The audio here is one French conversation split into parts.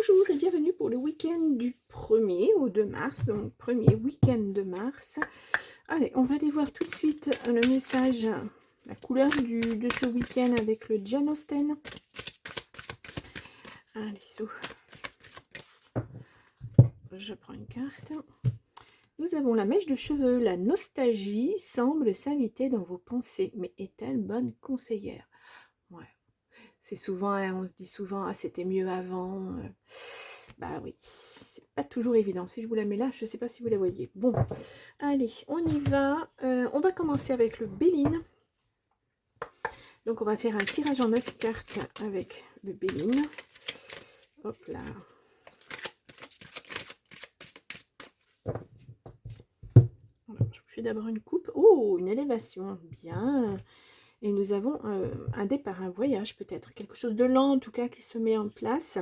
Bonjour et bienvenue pour le week-end du 1er au 2 mars, donc premier week-end de mars. Allez, on va aller voir tout de suite le message, la couleur de ce week-end avec le Jane Austen. Allez, je prends une carte. Nous avons la mèche de cheveux. La nostalgie semble s'inviter dans vos pensées, mais est-elle bonne conseillère? Ouais. C'est souvent, hein, on se dit souvent, ah, c'était mieux avant. Bah oui, c'est pas toujours évident. Si je vous la mets là, je sais pas si vous la voyez. Bon, allez, on y va. On va commencer avec le Béline. Donc, on va faire un tirage en 9 cartes avec le Béline. Hop là. Voilà, je vous fais d'abord une coupe. Oh, une élévation. Bien. Et nous avons un départ, un voyage peut-être. Quelque chose de lent, en tout cas, qui se met en place.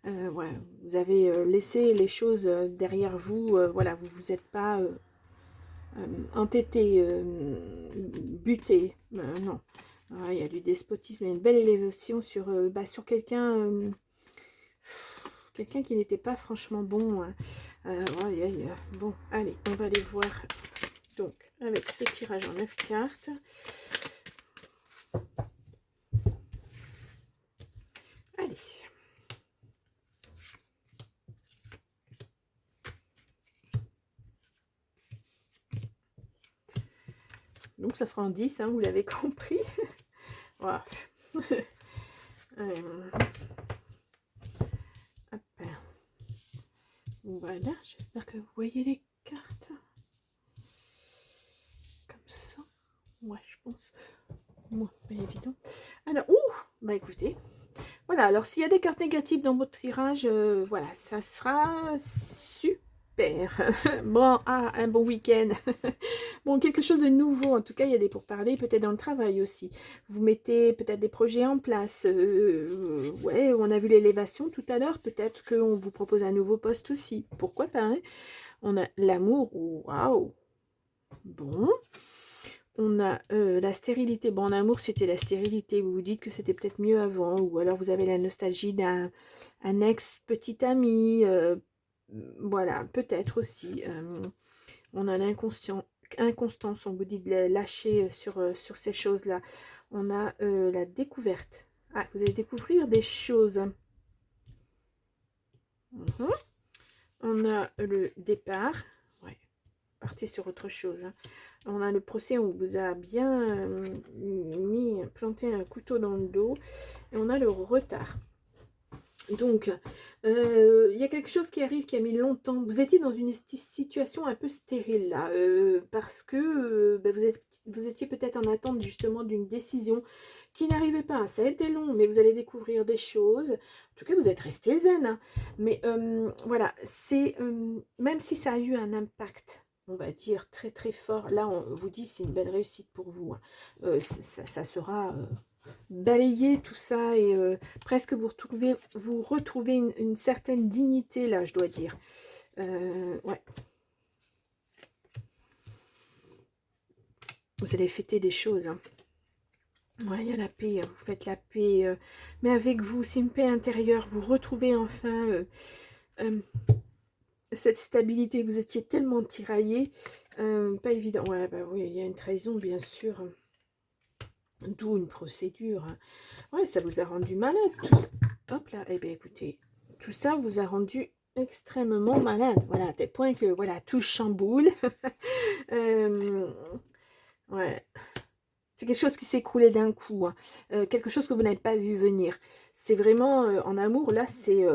Ouais, vous avez laissé les choses derrière vous. Voilà, vous vous êtes pas entêté, buté. Non. Ah, il y a du despotisme, il y a une belle élévation sur, sur quelqu'un quelqu'un qui n'était pas franchement bon. Hein. Ouais. Bon, allez, on va aller voir donc avec ce tirage en 9 cartes. Allez. Donc ça sera en 10, hein, vous l'avez compris. Voilà. Voilà, j'espère que vous voyez les cartes. Comme ça. Ouais, je pense. Moi, pas évident. Alors, bah écoutez. Voilà, alors s'il y a des cartes négatives dans votre tirage, voilà, ça sera super. Bon, un bon week-end. Bon, quelque chose de nouveau. En tout cas, il y a des pourparlers, peut-être dans le travail aussi. Vous mettez peut-être des projets en place. Ouais, on a vu l'élévation tout à l'heure. Peut-être qu'on vous propose un nouveau poste aussi. Pourquoi pas, hein? On a l'amour. Waouh! Bon. On a la stérilité. Bon, en amour, c'était la stérilité. Vous vous dites que c'était peut-être mieux avant. Ou alors, vous avez la nostalgie d'un ex-petit ami. Voilà, peut-être aussi. On a l'inconstance. On vous dit de lâcher sur ces choses-là. On a la découverte. Ah, vous allez découvrir des choses. On a le départ. Ouais, partez sur autre chose. Hein. On a le procès, on vous a bien planté un couteau dans le dos. Et on a le retard. Donc, il y a quelque chose qui arrive qui a mis longtemps. Vous étiez dans une situation un peu stérile là, parce que vous étiez peut-être en attente justement d'une décision qui n'arrivait pas. Ça a été long, mais vous allez découvrir des choses. En tout cas, vous êtes resté zen. Hein. Mais voilà, c'est même si ça a eu un impact, on va dire très très fort. Là, on vous dit c'est une belle réussite pour vous. Hein. Ça sera balayer tout ça et presque vous retrouvez une certaine dignité là, je dois dire. Ouais. Vous allez fêter des choses. Hein. Ouais, il y a la paix, vous faites la paix, mais avec vous, c'est une paix intérieure. Vous retrouvez enfin cette stabilité. Vous étiez tellement tiraillé, pas évident. Ouais, bah oui, il y a une trahison, bien sûr. D'où une procédure. Hein. Ouais, ça vous a rendu malade. Tout ça. Hop là, eh bien écoutez, tout ça vous a rendu extrêmement malade. Voilà, à tel point que voilà, tout chamboule. Ouais. C'est quelque chose qui s'est écroulé d'un coup. Hein. Quelque chose que vous n'avez pas vu venir. C'est vraiment, en amour, là, c'est,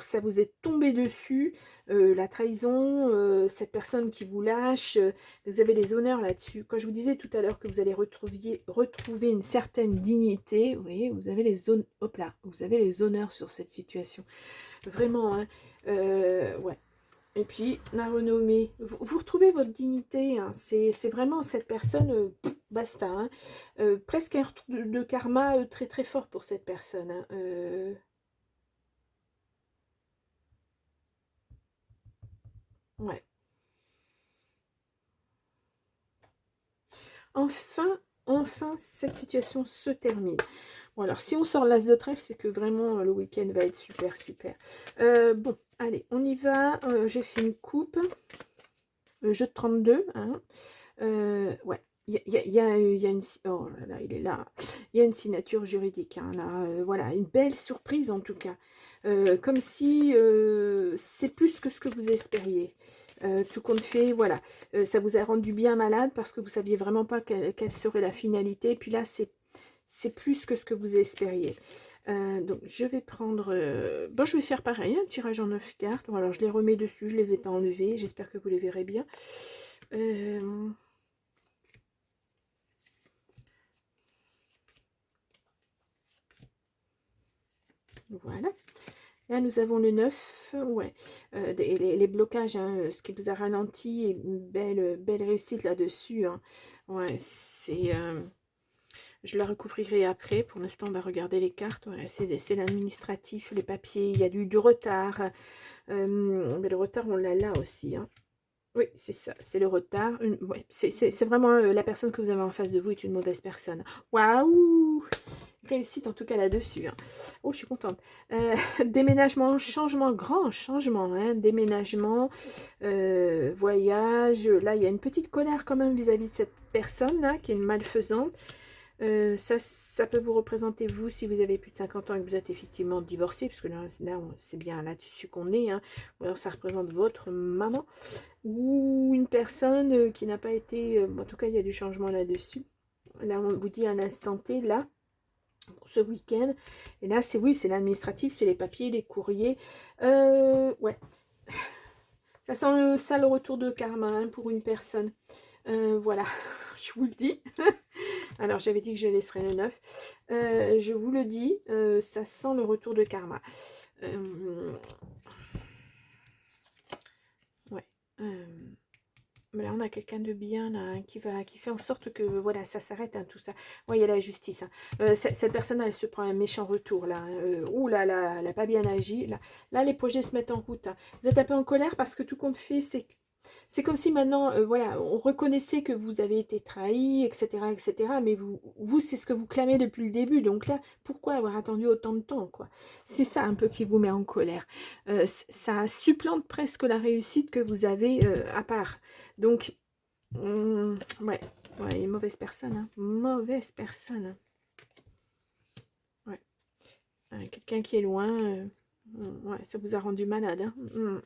ça vous est tombé dessus. La trahison, cette personne qui vous lâche. Vous avez les honneurs là-dessus. Quand je vous disais tout à l'heure que vous allez retrouver une certaine dignité, vous voyez, vous avez hop là, vous avez les honneurs sur cette situation. Vraiment, hein, ouais. Et puis, la renommée. Vous retrouvez votre dignité. Hein. C'est vraiment cette personne, basta. Hein. Presque un retour de karma très très fort pour cette personne. Hein. Ouais. Enfin, enfin, cette situation se termine. Bon, alors, si on sort l'as de trèfle, c'est que vraiment, le week-end va être super, super. Bon, allez, on y va. J'ai fait une coupe. Jeu de 32, hein. Ouais. Il y a une... Oh là là, il est là. Il y a une signature juridique, hein, là. Voilà, une belle surprise, en tout cas. Comme si c'est plus que ce que vous espériez. Tout compte fait, voilà. Ça vous a rendu bien malade parce que vous saviez vraiment pas quelle serait la finalité. Et puis là, c'est plus que ce que vous espériez. Donc, je vais prendre... Bon, je vais faire pareil, un tirage en 9 cartes. Bon, alors, je les remets dessus, je les ai pas enlevées. J'espère que vous les verrez bien. Voilà. Là, nous avons le 9. Ouais. Les blocages, hein, ce qui vous a ralenti. Et une belle réussite là-dessus. Hein. Ouais, c'est... je la recouvrirai après. Pour l'instant, on va regarder les cartes. Ouais, c'est l'administratif, les papiers. Il y a du retard. Mais le retard, on l'a là aussi. Hein. Oui, c'est ça, c'est le retard. Ouais, c'est vraiment la personne que vous avez en face de vous est une mauvaise personne. Waouh! Réussite en tout cas là-dessus. Hein. Oh, je suis contente. Déménagement, changement, grand changement. Hein. Déménagement, voyage. Là, il y a une petite colère quand même vis-à-vis de cette personne là, qui est une malfaisante. Ça peut vous représenter, vous, si vous avez plus de 50 ans et que vous êtes effectivement divorcé, parce que là c'est bien là-dessus qu'on est, hein. Ou alors ça représente votre maman, ou une personne qui n'a pas été... en tout cas, il y a du changement là-dessus. Là, on vous dit un instant T, là, pour ce week-end. Et là, c'est oui, c'est l'administratif, c'est les papiers, les courriers. Ouais. Ça sent le sale retour de karma hein, pour une personne. Voilà, je vous le dis. Alors, j'avais dit que je laisserais le 9. Je vous le dis, ça sent le retour de karma. Ouais. Mais là, on a quelqu'un de bien là, hein, qui fait en sorte que voilà, ça s'arrête, hein, tout ça. Ouais, il y a la justice. Hein. Cette personne, elle se prend un méchant retour là. Hein. Ouh là là, elle n'a pas bien agi. Là, les projets se mettent en route. Hein. Vous êtes un peu en colère parce que tout compte fait, c'est comme si maintenant, voilà, on reconnaissait que vous avez été trahi, etc., etc. Mais vous c'est ce que vous clamez depuis le début. Donc là, pourquoi avoir attendu autant de temps, quoi? C'est ça un peu qui vous met en colère. Ça supplante presque la réussite que vous avez à part. Donc, ouais, mauvaise personne, hein. Mauvaise personne. Ouais. Quelqu'un qui est loin, ouais, ça vous a rendu malade, hein.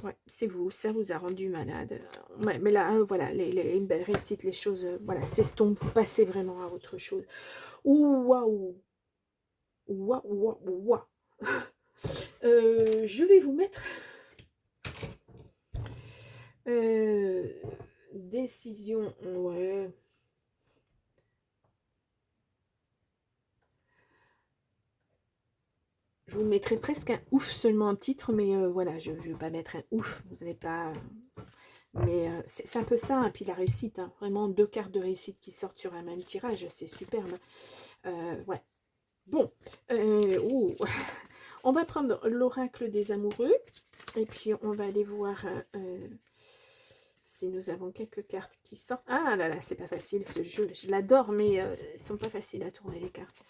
Ouais, c'est vous, ça vous a rendu malade. Ouais, mais là, voilà, une belle réussite, les choses, voilà, s'estompent, vous passez vraiment à autre chose. Ouh, waouh, waouh, waouh, waouh. Je vais vous mettre décision, ouais. Je vous mettrai presque un ouf seulement en titre, mais voilà, je ne vais pas mettre un ouf, vous n'allez pas... Mais c'est un peu ça, et puis la réussite, hein, vraiment 2 cartes de réussite qui sortent sur un même tirage, c'est superbe. Ouais. Bon, on va prendre l'oracle des amoureux, et puis on va aller voir si nous avons quelques cartes qui sortent. Ah là là, c'est pas facile ce jeu, je l'adore, mais elles sont pas faciles à tourner les cartes.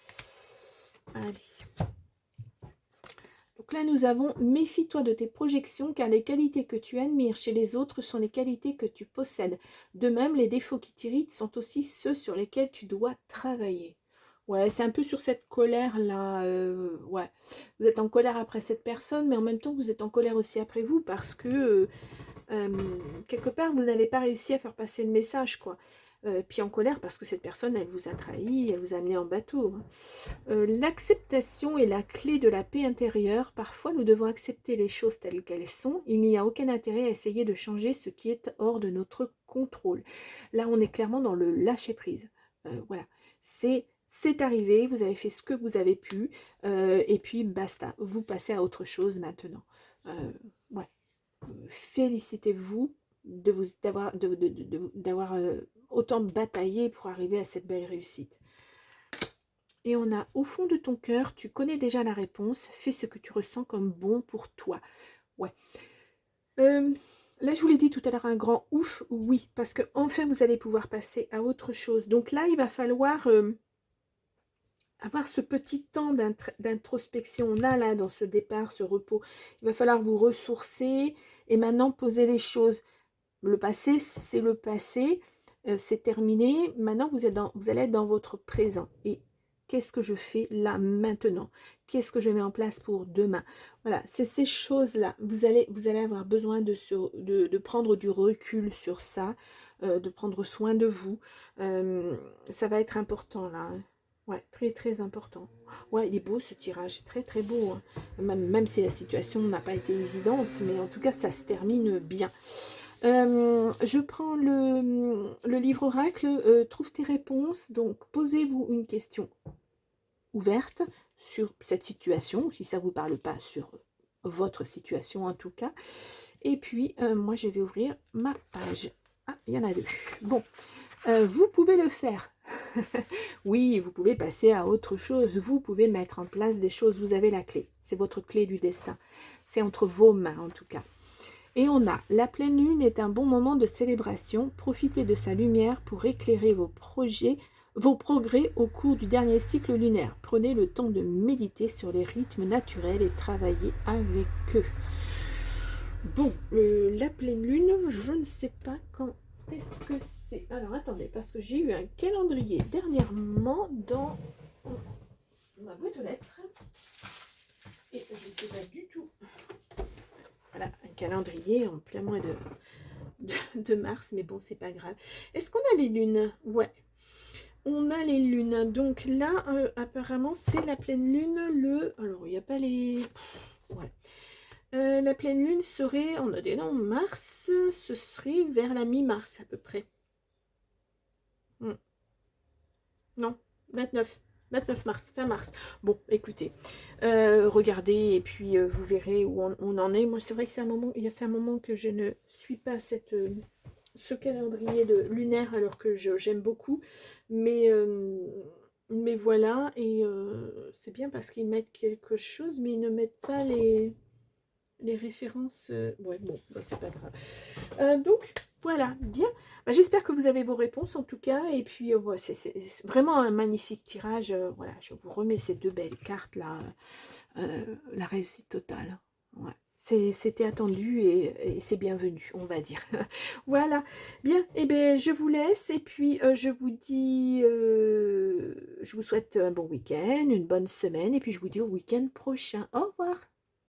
Allez. Donc là, nous avons « Méfie-toi de tes projections, car les qualités que tu admires chez les autres sont les qualités que tu possèdes. De même, les défauts qui t'irritent sont aussi ceux sur lesquels tu dois travailler. » Ouais, c'est un peu sur cette colère-là. Ouais, vous êtes en colère après cette personne, mais en même temps, vous êtes en colère aussi après vous, parce que, quelque part, vous n'avez pas réussi à faire passer le message, quoi. Puis en colère, parce que cette personne, elle vous a trahi, elle vous a amené en bateau. Hein. L'acceptation est la clé de la paix intérieure. Parfois, nous devons accepter les choses telles qu'elles sont. Il n'y a aucun intérêt à essayer de changer ce qui est hors de notre contrôle. Là, on est clairement dans le lâcher-prise. Voilà. C'est arrivé, vous avez fait ce que vous avez pu, et puis basta. Vous passez à autre chose maintenant. Ouais. Félicitez-vous d'avoir autant bataillé pour arriver à cette belle réussite. Et on a « Au fond de ton cœur, tu connais déjà la réponse. Fais ce que tu ressens comme bon pour toi. » Ouais. là, je vous l'ai dit tout à l'heure, un grand ouf, oui, parce que enfin vous allez pouvoir passer à autre chose. Donc là, il va falloir avoir ce petit temps d'introspection. On a là, dans ce départ, ce repos, il va falloir vous ressourcer et maintenant poser les choses. Le passé, c'est le passé, c'est terminé. Maintenant, vous allez être dans votre présent. Et qu'est-ce que je fais là, maintenant? Qu'est-ce que je mets en place pour demain? Voilà, c'est ces choses-là. Vous allez avoir besoin de prendre du recul sur ça, de prendre soin de vous. Ça va être important, là. Hein. Ouais, très, très important. Ouais, il est beau, ce tirage. Très, très beau. Hein. Même si la situation n'a pas été évidente, mais en tout cas, ça se termine bien. Je prends le livre oracle, trouve tes réponses, donc posez-vous une question ouverte sur cette situation, si ça ne vous parle pas sur votre situation en tout cas, et puis moi je vais ouvrir ma page. Ah, il y en a deux. Bon, vous pouvez le faire. Oui, vous pouvez passer à autre chose, vous pouvez mettre en place des choses, vous avez la clé, c'est votre clé du destin, c'est entre vos mains en tout cas. Et on a, la pleine lune est un bon moment de célébration. Profitez de sa lumière pour éclairer vos projets, vos progrès au cours du dernier cycle lunaire. Prenez le temps de méditer sur les rythmes naturels et travaillez avec eux. Bon, la pleine lune, je ne sais pas quand est-ce que c'est. Alors attendez, parce que j'ai eu un calendrier dernièrement dans ma boîte aux lettres. Et je ne sais pas du tout. Voilà, un calendrier en plein mois de mars, mais bon, c'est pas grave. Est-ce qu'on a les lunes? Ouais, on a les lunes. Donc là, apparemment, c'est la pleine lune le... Alors, il n'y a pas les... Ouais. La pleine lune serait, on a des noms, mars, ce serait vers la mi-mars à peu près. Non, 29 mars, fin mars. Bon, écoutez, regardez et puis vous verrez où on en est. Moi, c'est vrai que c'est un moment, il y a fait un moment que je ne suis pas ce calendrier lunaire alors que j'aime beaucoup. Mais voilà, et c'est bien parce qu'ils mettent quelque chose, mais ils ne mettent pas les références. Ouais, bon, bah, c'est pas grave. Donc, voilà, bien. Bah, j'espère que vous avez vos réponses en tout cas. Et puis, ouais, c'est vraiment un magnifique tirage. Voilà, je vous remets ces deux belles cartes là. La réussite totale. Ouais. C'était attendu et c'est bienvenu, on va dire. Voilà. Bien, et bien, je vous laisse et puis je vous dis, je vous souhaite un bon week-end, une bonne semaine et puis je vous dis au week-end prochain. Au revoir.